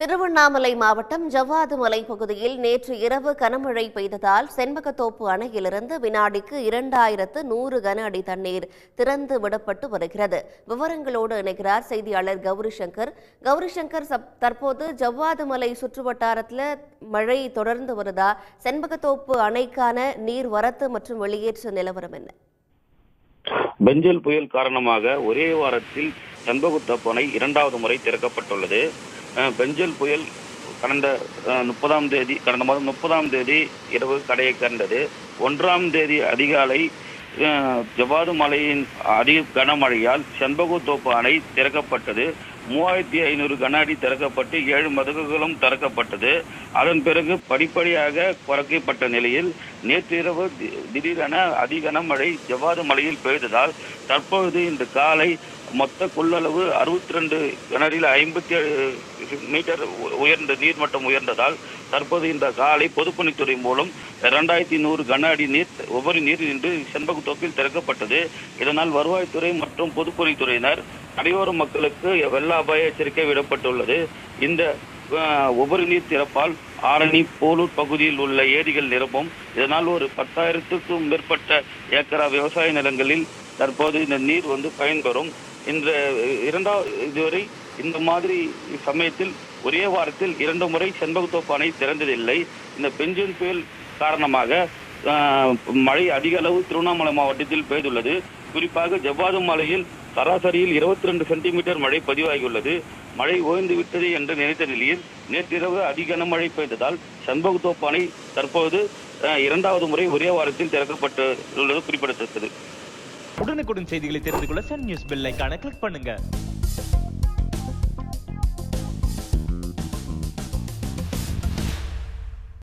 திருவண்ணாமலை மாவட்டம் ஜவ்வாது மலை பகுதியில் நேற்று இரவு கனமழை பெய்ததால் செண்பகத்தோப்பு அணையிலிருந்து வினாடிக்கு 2100 கன அடி தண்ணீர் திறந்து விடப்பட்டு வருகிறது. விவரங்களோடு இணைகிறார் செய்தியாளர் கௌரிசங்கர். தற்போது ஜவ்வாது மலை சுற்றுவட்டாரத்தில் மழை தொடர்ந்து வருதா? செண்பகத்தோப்பு அணைக்கான நீர் வரத்து மற்றும் வெளியேற்ற நிலவரம் என்ன? பெஞ்சல் புயல் காரணமாக ஒரே வாரத்தில் செண்பகத்தோப்பு அணை இரண்டாவது முறை திறக்கப்பட்டுள்ளது. பெஞ்சல் புயல் கடந்த மாதம் 30ஆம் தேதி இரவு கரையை கண்டது. 1ஆம் தேதி அதிகாலை ஜவ்வாது மலையின் அதிக கனமழையால் செண்பகத்தோப்பு அணை திறக்கப்பட்டது. 3500 கன அடி திறக்கப்பட்டு 7 மதகுகளும் திறக்கப்பட்டது. அதன் பிறகு படிப்படியாக குறைக்கப்பட்ட நிலையில் நேற்று இரவு திடீரென அதிகனமழை ஜவ்வாது மலையில் பெய்ததால் தற்பொழுது இந்த காலை மொத்த கொள்ளளவு 62 கனடியில் 57 மீட்டர் உயர்ந்த நீர்மட்டம் உயர்ந்ததால் தற்போது இந்த காலை பொதுப்பணித்துறை மூலம் 2100 கன அடி நீர் ஒவ்வொரு நீர் இன்று செண்பகத்தோப்பில் திறக்கப்பட்டது. இதனால் வருவாய்த்துறை மற்றும் பொதுப்பணித்துறையினர் கரையோர மக்களுக்கு வெள்ள அபாய எச்சரிக்கை விடப்பட்டுள்ளது. இந்த ஒவ்வொரு நீர் திறப்பால் ஆரணி போலூர் பகுதியில் உள்ள ஏரிகள் நிரம்பும். இதனால் ஒரு 10,000க்கும் மேற்பட்ட ஏக்கரா விவசாய நிலங்களில் தற்போது இந்த நீர் பயன்பெறும். இதுவரை இந்த மாதிரி சமயத்தில் ஒரே வாரத்தில் 2 முறை செண்பகத்தோப்பு அணை திறந்ததில்லை. இந்த பெஞ்சல் புயல் காரணமாக மழை அதிக அளவு திருவண்ணாமலை மாவட்டத்தில் பெய்துள்ளது. குறிப்பாக ஜவ்வாது மலையில் சராசரியில் 22 சென்டிமீட்டர் மழை பதிவாகியுள்ளது. மழை ஓய்ந்து விட்டது என்று நினைத்த நிலையில் நேற்றிரவு அதிக கனமழை பெய்ததால் செண்பகத்தோப்பு அணை தற்போது 2வது முறை ஒரே வாரத்தில் திறக்கப்பட்டுள்ளது குறிப்பிடத்தக்கது. உடனுக்குடன் செய்திகளை தெரிந்து கொள்ள சன் நியூஸ் பெல் ஐகானை கிளிக் பண்ணுங்க.